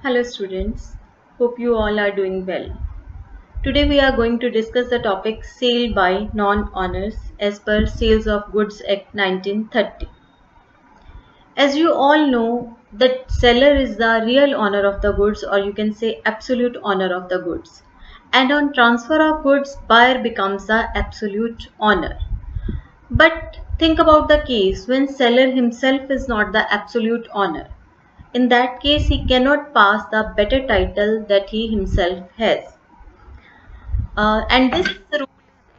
Hello students, hope you all are doing well. Today we are going to discuss the topic sale by non-owners as per Sales of Goods Act 1930. As you all know that seller is the real owner of the goods, or you can say absolute owner of the goods, and on transfer of goods buyer becomes the absolute owner. But think about the case when seller himself is not the absolute owner. In that case, he cannot pass the better title that he himself has. And this rule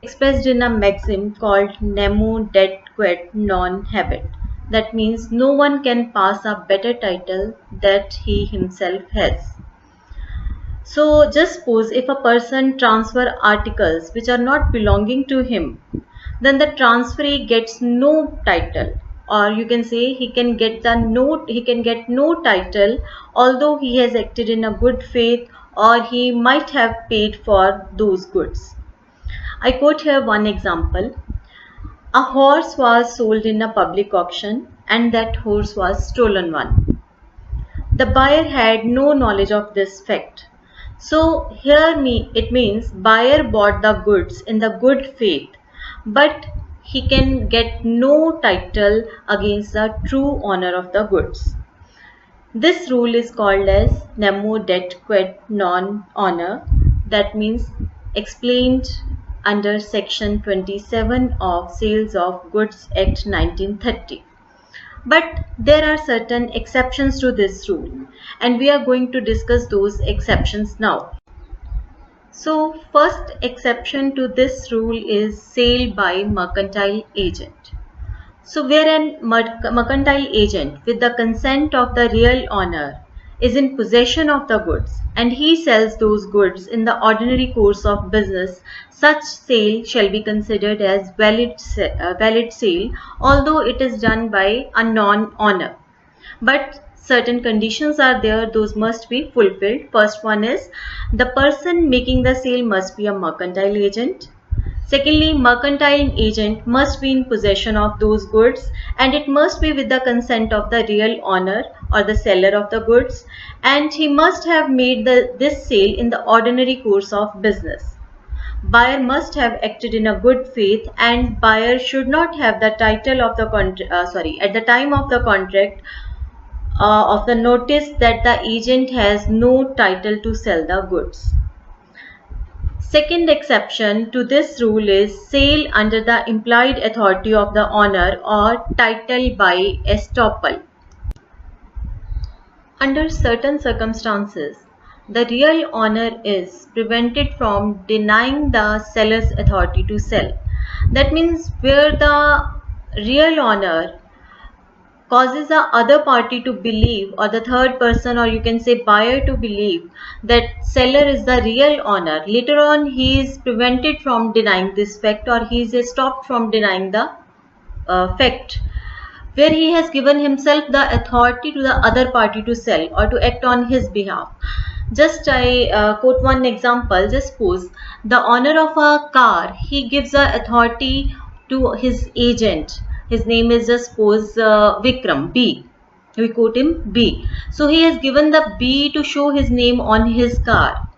is expressed in a maxim called nemo dat quid non habet. That means no one can pass a better title that he himself has. So just suppose if a person transfer articles which are not belonging to him, then the transferee gets no title, or you can say he can get no title although he has acted in a good faith or he might have paid for those goods. I quote here one example. A horse was sold in a public auction and that horse was stolen one. The buyer had no knowledge of this fact. So here it means buyer bought the goods in the good faith, but he can get no title against the true owner of the goods. This rule is called as nemo dat quid non owner. That means explained under section 27 of Sales of Goods Act 1930. But there are certain exceptions to this rule, and we are going to discuss those exceptions now. So, first exception to this rule is sale by mercantile agent. So, where a mercantile agent with the consent of the real owner is in possession of the goods and he sells those goods in the ordinary course of business, such sale shall be considered as valid sale, although it is done by a non-owner. But certain conditions are there, those must be fulfilled. First one is the person making the sale must be a mercantile agent. Secondly, mercantile agent must be in possession of those goods and it must be with the consent of the real owner or the seller of the goods, and he must have made this sale in the ordinary course of business. Buyer must have acted in a good faith and buyer should not have the title of the at the time of the contract of the notice that the agent has no title to sell the goods. Second exception to this rule is sale under the implied authority of the owner or title by estoppel. Under certain circumstances, the real owner is prevented from denying the seller's authority to sell. That means where the real owner causes the other party to believe, or the third person, or you can say buyer, to believe that seller is the real owner. Later on he is prevented from denying this fact, or he is stopped from denying the fact, where he has given himself the authority to the other party to sell or to act on his behalf. Just I quote one example. Just suppose the owner of a car, he gives the authority to his agent. His name is, just suppose, Vikram, B. We quote him B. So he has given the B to show his name on his car.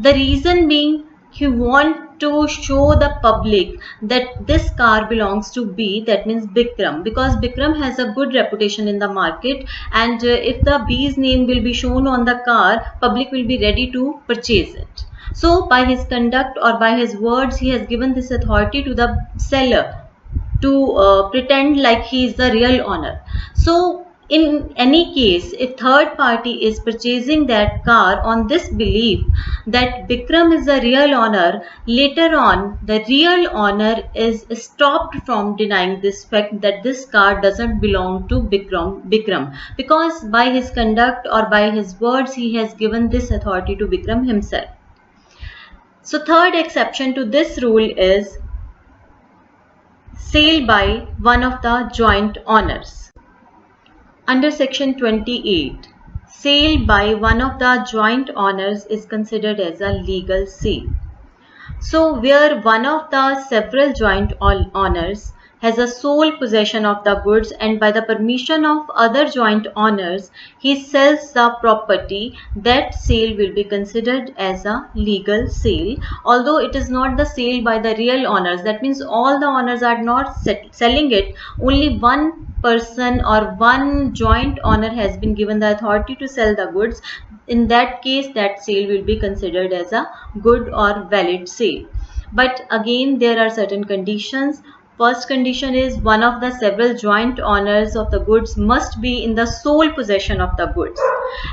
The reason being he wants to show the public that this car belongs to B, that means Bikram, because Bikram has a good reputation in the market, and if the B's name will be shown on the car, public will be ready to purchase it. So by his conduct or by his words, he has given this authority to the seller to pretend like he is the real owner. So in any case, if third party is purchasing that car on this belief that Bikram is the real owner, later on the real owner is stopped from denying this fact that this car doesn't belong to Bikram, because by his conduct or by his words he has given this authority to Bikram himself. So third exception to this rule is sale by one of the joint owners. Under section 28, sale by one of the joint owners is considered as a legal sale. So where one of the several joint owners has a sole possession of the goods and by the permission of other joint owners he sells the property, that sale will be considered as a legal sale, although it is not the sale by the real owners. That means all the owners are not selling it, only one person or one joint owner has been given the authority to sell the goods. In that case, that sale will be considered as a good or valid sale. But again, there are certain conditions. First condition is one of the several joint owners of the goods must be in the sole possession of the goods,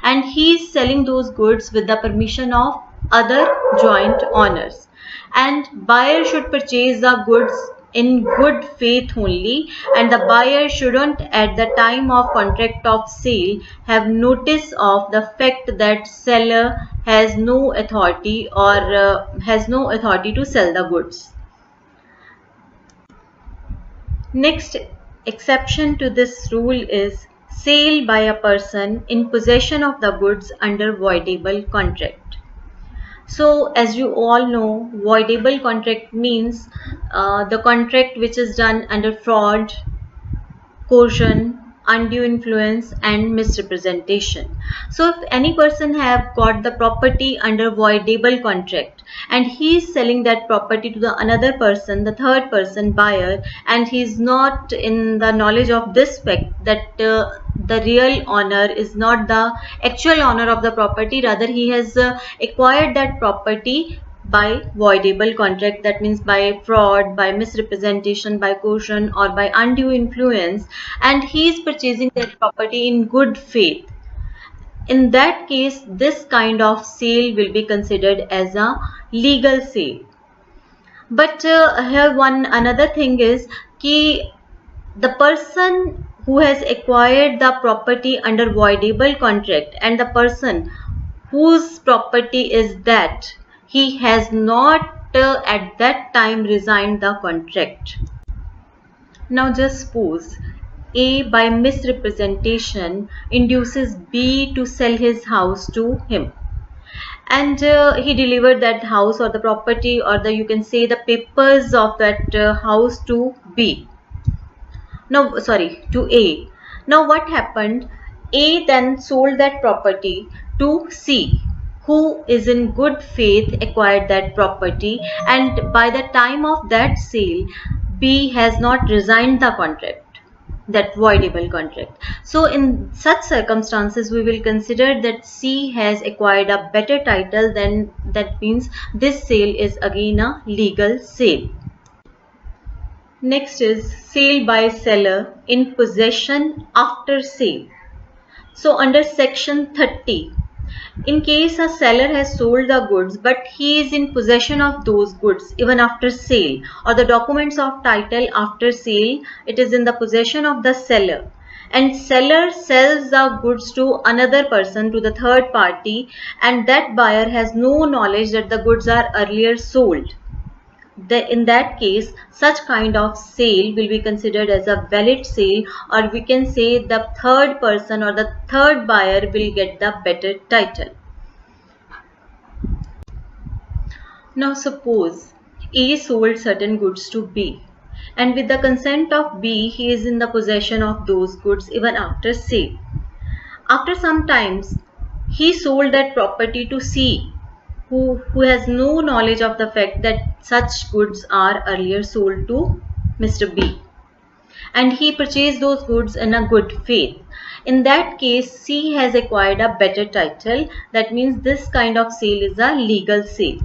and he is selling those goods with the permission of other joint owners. And buyer should purchase the goods in good faith only, and the buyer shouldn't at the time of contract of sale have notice of the fact that seller has no authority or has no authority to sell the goods. Next exception to this rule is sale by a person in possession of the goods under voidable contract. So as you all know, voidable contract means the contract which is done under fraud, coercion, undue influence and misrepresentation. So if any person have got the property under voidable contract and he is selling that property to the another person, the third person buyer, and he is not in the knowledge of this fact that the real owner is not the actual owner of the property, rather he has acquired that property by voidable contract, that means by fraud, by misrepresentation, by coercion or by undue influence, and he is purchasing that property in good faith. In that case, this kind of sale will be considered as a legal sale. But here another thing is कि the person who has acquired the property under voidable contract and the person whose property is that, he has not at that time resigned the contract. Now just suppose A by misrepresentation induces B to sell his house to him, and he delivered that house or the property or the you can say the papers of that house to B. No, sorry, to A. Now what happened? A then sold that property to C, who is in good faith acquired that property, and by the time of that sale B has not resigned the contract, that voidable contract. So in such circumstances we will consider that C has acquired a better title, then that means this sale is again a legal sale. Next is sale by seller in possession after sale. So under section 30, in case a seller has sold the goods but he is in possession of those goods even after sale, or the documents of title after sale, it is in the possession of the seller, and seller sells the goods to another person, to the third party, and that buyer has no knowledge that the goods are earlier sold. In that case, such kind of sale will be considered as a valid sale, or we can say the third person or the third buyer will get the better title. Now suppose A sold certain goods to B, and with the consent of B he is in the possession of those goods even after sale. After some times he sold that property to C, who has no knowledge of the fact that such goods are earlier sold to Mr. B, and he purchased those goods in a good faith. In that case, C has acquired a better title, that means this kind of sale is a legal sale.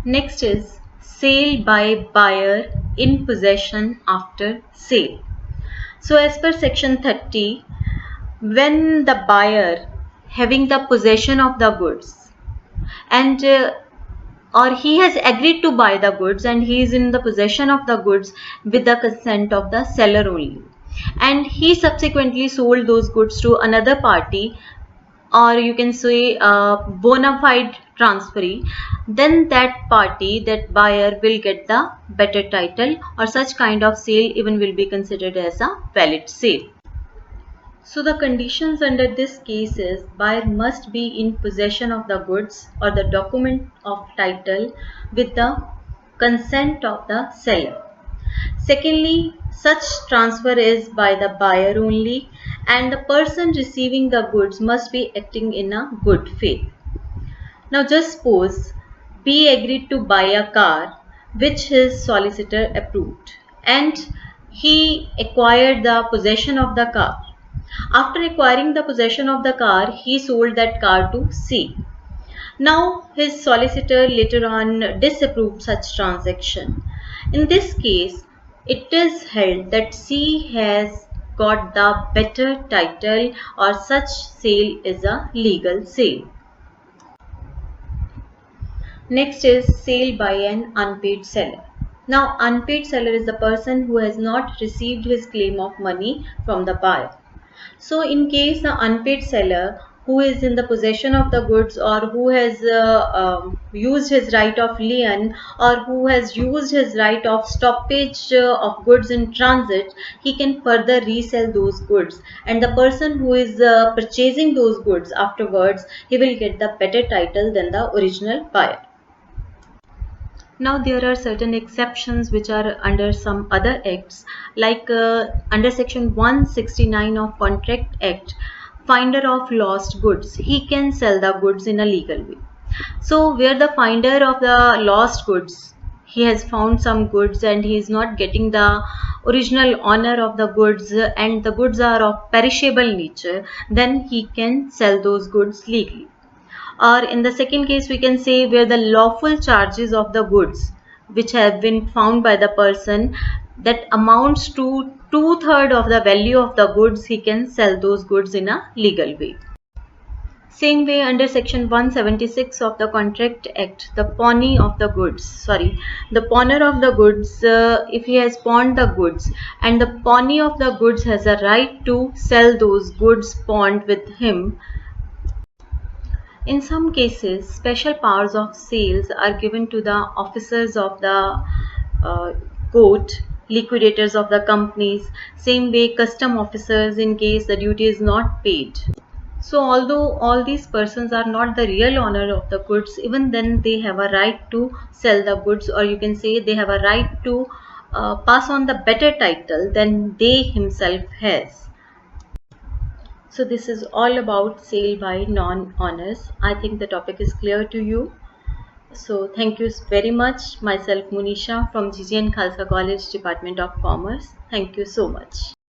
Next is sale by buyer in possession after sale. So as per section 30, when the buyer having the possession of the goods and or he has agreed to buy the goods and he is in the possession of the goods with the consent of the seller only, and he subsequently sold those goods to another party, or you can say bona fide transferee, then that party, that buyer will get the better title, or such kind of sale even will be considered as a valid sale. So the conditions under this case is buyer must be in possession of the goods or the document of title with the consent of the seller. Secondly, such transfer is by the buyer only, and the person receiving the goods must be acting in a good faith. Now just suppose B agreed to buy a car which his solicitor approved, and he acquired the possession of the car. After acquiring the possession of the car, he sold that car to C. Now his solicitor later on disapproved such transaction. In this case, it is held that C has got the better title, or such sale is a legal sale. Next is sale by an unpaid seller. Now, unpaid seller is the person who has not received his claim of money from the buyer. So, in case the unpaid seller who is in the possession of the goods, or who has used his right of lien, or who has used his right of stoppage of goods in transit, he can further resell those goods, and the person who is purchasing those goods afterwards, he will get the better title than the original buyer. Now there are certain exceptions which are under some other acts, like under section 169 of Contract Act, finder of lost goods, he can sell the goods in a legal way. So where the finder of the lost goods, he has found some goods and he is not getting the original owner of the goods, and the goods are of perishable nature, then he can sell those goods legally. Or in the second case, we can say where the lawful charges of the goods which have been found by the person that amounts to 2/3 of the value of the goods, he can sell those goods in a legal way. Same way under section 176 of the Contract Act, the pawnee of the goods, the pawner of the goods, if he has pawned the goods, and the pawnee of the goods has a right to sell those goods pawned with him. In some cases, special powers of sales are given to the officers of the court, liquidators of the companies, same way custom officers in case the duty is not paid. So although all these persons are not the real owner of the goods, even then they have a right to sell the goods, or you can say they have a right to pass on the better title than they himself has. So this is all about sale by non-owners. I think the topic is clear to you. So thank you very much. Myself Munisha from GGN Khalsa College, Department of Commerce. Thank you so much.